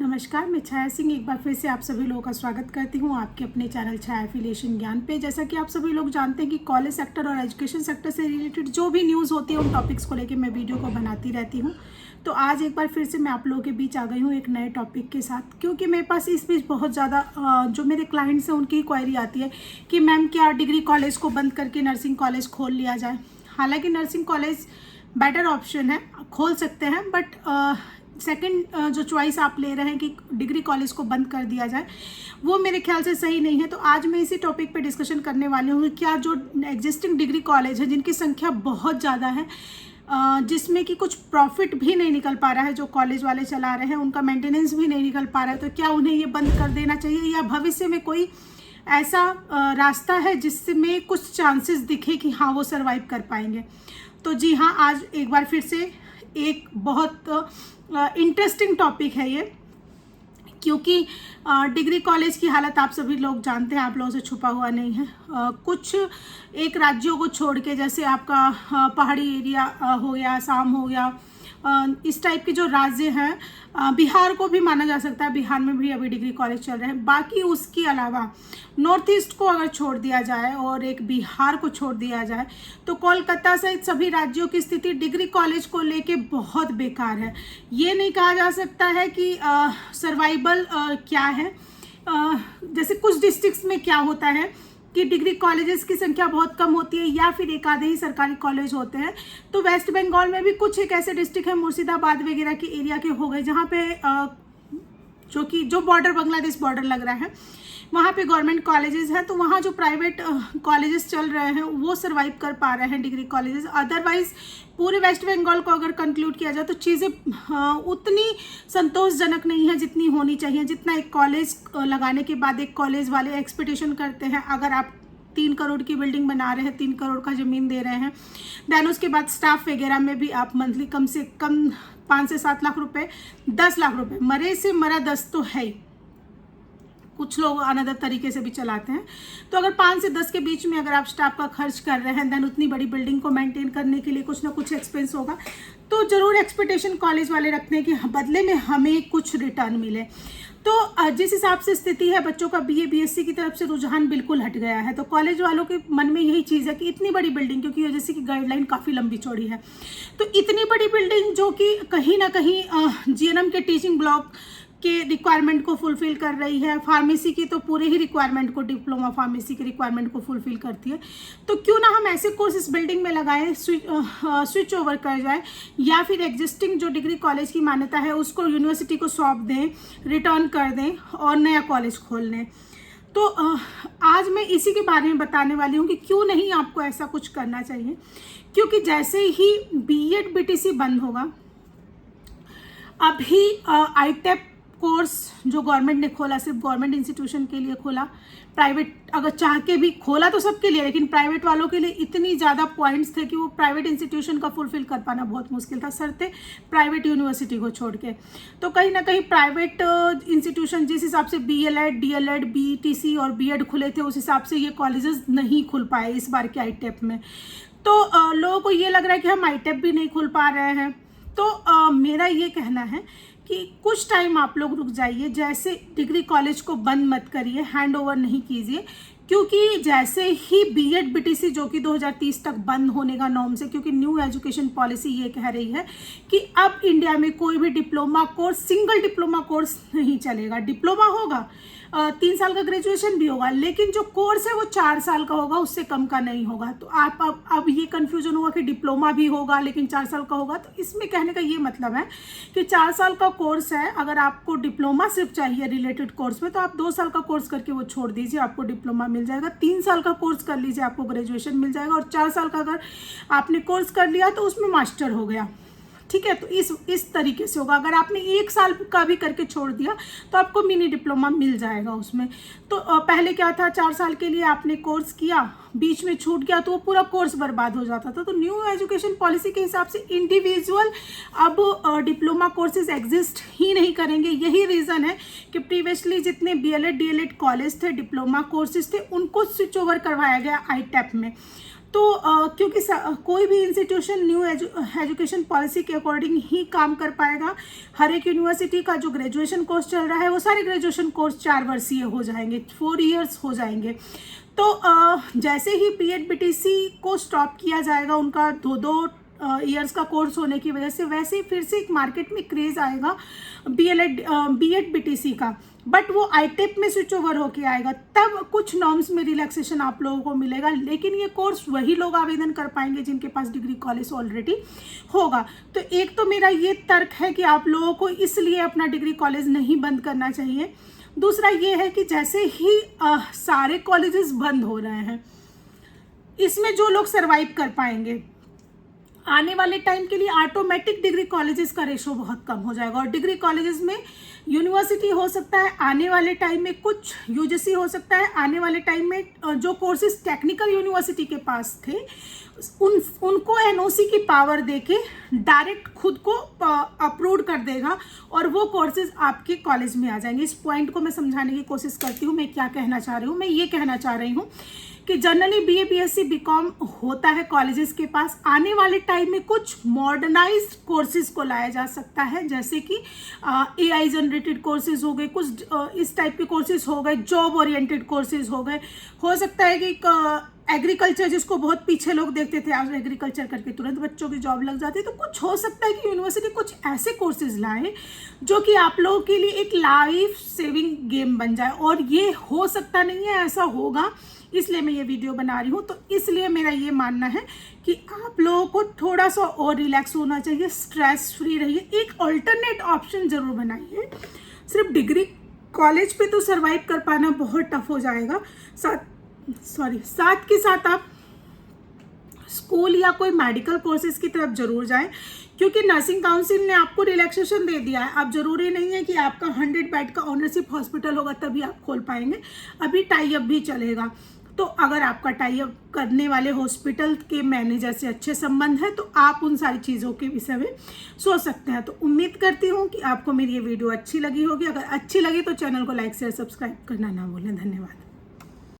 नमस्कार, मैं छाया सिंह एक बार फिर से आप सभी लोगों का स्वागत करती हूं आपके अपने चैनल छाया एफिलिएशन ज्ञान पे। जैसा कि आप सभी लोग जानते हैं कि कॉलेज सेक्टर और एजुकेशन सेक्टर से रिलेटेड जो भी न्यूज़ होती है उन टॉपिक्स को लेकर मैं वीडियो को बनाती रहती हूं। तो आज एक बार फिर से मैं आप लोगों के बीच आ गई हूँ एक नए टॉपिक के साथ, क्योंकि मेरे पास इस बीच बहुत ज़्यादा जो मेरे क्लाइंट्स हैं उनकी क्वायरी आती है कि मैम क्या डिग्री कॉलेज को बंद करके नर्सिंग कॉलेज खोल लिया जाए। हालाँकि नर्सिंग कॉलेज बेटर ऑप्शन है, खोल सकते हैं, बट सेकंड जो चॉइस आप ले रहे हैं कि डिग्री कॉलेज को बंद कर दिया जाए, वो मेरे ख्याल से सही नहीं है। तो आज मैं इसी टॉपिक पे डिस्कशन करने वाली हूँ कि क्या जो एग्जिस्टिंग डिग्री कॉलेज है जिनकी संख्या बहुत ज़्यादा है, जिसमें कि कुछ प्रॉफिट भी नहीं निकल पा रहा है, जो कॉलेज वाले चला रहे हैं उनका मेंटेनेंस भी नहीं निकल पा रहा है, तो क्या उन्हें ये बंद कर देना चाहिए या भविष्य में कोई ऐसा रास्ता है जिसमें कुछ चांसेस दिखे कि हाँ वो सर्वाइव कर पाएंगे। तो जी हाँ, आज एक बार फिर से एक बहुत इंटरेस्टिंग टॉपिक है ये, क्योंकि डिग्री कॉलेज की हालत आप सभी लोग जानते हैं, आप लोगों से छुपा हुआ नहीं है। कुछ एक राज्यों को छोड़ के, जैसे आपका पहाड़ी एरिया हो गया, असम हो गया, इस टाइप के जो राज्य हैं, बिहार को भी माना जा सकता है, बिहार में भी अभी डिग्री कॉलेज चल रहे हैं। बाकी उसके अलावा नॉर्थ ईस्ट को अगर छोड़ दिया जाए और एक बिहार को छोड़ दिया जाए तो कोलकाता सहित सभी राज्यों की स्थिति डिग्री कॉलेज को लेके बहुत बेकार है। ये नहीं कहा जा सकता है कि सर्वाइवल क्या है। जैसे कुछ डिस्ट्रिक्ट्स में क्या होता है कि डिग्री कॉलेजेस की संख्या बहुत कम होती है या फिर एक आधे ही सरकारी कॉलेज होते हैं। तो वेस्ट बंगाल में भी कुछ एक ऐसे डिस्ट्रिक्ट है, मुर्शिदाबाद वगैरह के एरिया के हो गए, जहाँ पे जो बॉर्डर बांग्लादेश बॉर्डर लग रहा है, वहाँ पे गवर्नमेंट कॉलेजेस हैं। तो वहाँ जो प्राइवेट कॉलेजेस चल रहे हैं वो सर्वाइव कर पा रहे हैं डिग्री कॉलेजेस। अदरवाइज पूरे वेस्ट बंगाल को अगर कंक्लूड किया जाए तो चीज़ें उतनी संतोषजनक नहीं है जितनी होनी चाहिए, जितना एक कॉलेज लगाने के बाद एक कॉलेज वाले एक्सपेक्टेशन करते हैं। अगर आप 3 करोड़ की बिल्डिंग बना रहे हैं, 3 करोड़ का ज़मीन दे रहे हैं, देन उसके बाद स्टाफ वगैरह में भी आप मंथली कम से कम 5 से 7 लाख रुपए, 10 लाख रुपए, मरे से मरा 10 तो है ही, कुछ लोग अनदर तरीके से भी चलाते हैं। तो अगर 5 से 10 के बीच में अगर आप स्टाफ का खर्च कर रहे हैं, देन उतनी बड़ी बिल्डिंग को मेंटेन करने के लिए कुछ ना कुछ एक्सपेंस होगा। तो जरूर एक्सपेक्टेशन कॉलेज वाले रखते हैं कि बदले में हमें कुछ रिटर्न मिले। तो जिस हिसाब से स्थिति है, बच्चों का बीए बीएससी की तरफ से रुझान बिल्कुल हट गया है। तो कॉलेज वालों के मन में यही चीज़ है कि इतनी बड़ी बिल्डिंग, क्योंकि यूजीसी की गाइडलाइन काफ़ी लंबी चौड़ी है, तो इतनी बड़ी बिल्डिंग जो कि कहीं ना कहीं जीएनएम के टीचिंग ब्लॉक के रिक्वायरमेंट को फुलफिल कर रही है, फार्मेसी की तो पूरे ही रिक्वायरमेंट को, डिप्लोमा फार्मेसी की रिक्वायरमेंट को फुलफिल करती है। तो क्यों ना हम ऐसे कोर्स इस बिल्डिंग में लगाएं, स्विच ओवर कर जाए, या फिर एग्जिस्टिंग जो डिग्री कॉलेज की मान्यता है उसको यूनिवर्सिटी को सौंप दें, रिटर्न कर दें और नया कॉलेज खोल लें। तो आज मैं इसी के बारे में बताने वाली हूँ कि क्यों नहीं आपको ऐसा कुछ करना चाहिए। क्योंकि जैसे ही बीएड बीटीसी बंद होगा, अभी आईटेप कोर्स जो गवर्नमेंट ने खोला, सिर्फ गवर्नमेंट इंस्टीट्यूशन के लिए खोला, प्राइवेट अगर चाह के भी खोला तो सबके लिए, लेकिन प्राइवेट वालों के लिए इतनी ज़्यादा पॉइंट्स थे कि वो प्राइवेट इंस्टीट्यूशन का फुलफिल कर पाना बहुत मुश्किल था, सरते प्राइवेट यूनिवर्सिटी को छोड़ के। तो कहीं ना कहीं प्राइवेट इंस्टीट्यूशन जिस हिसाब से बीएलएड, डीएलएड, बीटीसी और बीएड खुले थे, उस हिसाब से ये कॉलेजेस नहीं खुल पाए इस बार के आईटेप में। तो लोगों को ये लग रहा है कि हम आईटेप भी नहीं खुल पा रहे हैं। तो मेरा ये कहना है कि कुछ टाइम आप लोग रुक जाइए, जैसे डिग्री कॉलेज को बंद मत करिए, हैंड ओवर नहीं कीजिए, क्योंकि जैसे ही बीएड बीटीसी जो कि 2030 तक बंद होने का नॉर्म से, क्योंकि न्यू एजुकेशन पॉलिसी ये कह रही है कि अब इंडिया में कोई भी diploma course, single diploma course नहीं चलेगा। डिप्लोमा होगा, 3 साल का ग्रेजुएशन भी होगा, लेकिन जो कोर्स है वो 4 साल का होगा, उससे कम का नहीं होगा। तो आप अब ये कन्फ्यूजन होगा कि डिप्लोमा भी होगा लेकिन 4 साल का होगा। तो इसमें कहने का ये मतलब है कि 4 साल का कोर्स है, अगर आपको डिप्लोमा सिर्फ चाहिए रिलेटेड कोर्स में, तो आप 2 साल का कोर्स करके वो छोड़ दीजिए, आपको डिप्लोमा मिल जाएगा। 3 साल का कोर्स कर लीजिए, आपको ग्रेजुएशन मिल जाएगा। और 4 साल का अगर आपने कोर्स कर लिया तो उसमें मास्टर हो गया, ठीक है। तो इस तरीके से होगा। अगर आपने 1 साल का भी करके छोड़ दिया तो आपको मिनी डिप्लोमा मिल जाएगा उसमें। तो पहले क्या था, 4 साल के लिए आपने कोर्स किया, बीच में छूट गया तो वो पूरा कोर्स बर्बाद हो जाता था। तो न्यू एजुकेशन पॉलिसी के हिसाब से इंडिविजुअल अब डिप्लोमा कोर्सेज एग्जिस्ट ही नहीं करेंगे। यही रीज़न है कि प्रीवियसली जितने बीएलएड डीएलएड कॉलेज थे, डिप्लोमा कोर्सेज थे, उनको स्विच ओवर करवाया गया आईटेप में। तो क्योंकि कोई भी इंस्टीट्यूशन न्यू एजुकेशन पॉलिसी के अकॉर्डिंग ही काम कर पाएगा। हर एक यूनिवर्सिटी का जो ग्रेजुएशन कोर्स चल रहा है वो सारे ग्रेजुएशन कोर्स 4 वर्षीय हो जाएंगे, 4 ईयर्स हो जाएंगे। तो जैसे ही बीएड बीटीसी को स्टॉप किया जाएगा उनका 2-2 ईयर्स का कोर्स होने की वजह से, वैसे ही फिर से एक मार्केट में क्रेज आएगा बीएड बीटीसी का, बट वो आईटेप में स्विच ओवर होके आएगा, तब कुछ नॉर्म्स में रिलैक्सेशन आप लोगों को मिलेगा। लेकिन ये कोर्स वही लोग आवेदन कर पाएंगे जिनके पास डिग्री कॉलेज ऑलरेडी होगा। तो एक तो मेरा ये तर्क है कि आप लोगों को इसलिए अपना डिग्री कॉलेज नहीं बंद करना चाहिए। दूसरा ये है कि जैसे ही सारे कॉलेजेस बंद हो रहे हैं, इसमें जो लोग सरवाइव कर पाएंगे आने वाले टाइम के लिए ऑटोमेटिक डिग्री कॉलेजेस का रेशो बहुत कम हो जाएगा। और डिग्री कॉलेजेस में यूनिवर्सिटी हो सकता है, आने वाले टाइम में कुछ यूजीसी हो सकता है, आने वाले टाइम में जो कोर्सेज टेक्निकल यूनिवर्सिटी के पास थे उनको एनओसी की पावर देके डायरेक्ट खुद को अप्रूव कर देगा और वो कोर्सेज आपके कॉलेज में आ जाएंगे। इस पॉइंट को मैं समझाने की कोशिश करती हूँ। मैं क्या कहना चाह रही हूँ, मैं ये कहना चाह रही हूँ कि जनरली बीए बीएससी बीकॉम होता है कॉलेजेस के पास। आने वाले टाइम में कुछ मॉडर्नाइज्ड कोर्सेज को लाया जा सकता है, जैसे कि एआई जनरेटेड कोर्सेज हो गए, कुछ इस टाइप के कोर्सेज हो गए, जॉब ओरिएंटेड कोर्सेज हो गए। हो सकता है कि एग्रीकल्चर, जिसको बहुत पीछे लोग देखते थे, आज एग्रीकल्चर करके तुरंत बच्चों की जॉब लग जाती है। तो कुछ हो सकता है कि यूनिवर्सिटी कुछ ऐसे कोर्सेज लाए जो कि आप लोगों के लिए एक लाइफ सेविंग गेम बन जाए, और ये हो सकता नहीं है, ऐसा होगा, इसलिए मैं ये वीडियो बना रही हूँ। तो इसलिए मेरा ये मानना है कि आप लोगों को थोड़ा सा और रिलैक्स होना चाहिए, स्ट्रेस फ्री रहिए, एक ऑल्टरनेट ऑप्शन जरूर बनाइए। सिर्फ डिग्री कॉलेज पे तो सर्वाइव कर पाना बहुत टफ हो जाएगा। साथ के साथ आप स्कूल या कोई मेडिकल कोर्सेज की तरफ जरूर जाएं, क्योंकि नर्सिंग काउंसिल ने आपको रिलैक्सेशन दे दिया है। अब जरूरी नहीं है कि आपका 100 बेड का ओनरशिप हॉस्पिटल होगा तभी आप खोल पाएंगे, अभी टाई अप भी चलेगा। तो अगर आपका टाई अप करने वाले हॉस्पिटल के मैनेजर से अच्छे संबंध है तो आप उन सारी चीज़ों के विषय में सोच सकते हैं। तो उम्मीद करती हूँ कि आपको मेरी ये वीडियो अच्छी लगी होगी। अगर अच्छी लगी तो चैनल को लाइक शेयर सब्सक्राइब करना ना भूलें। धन्यवाद।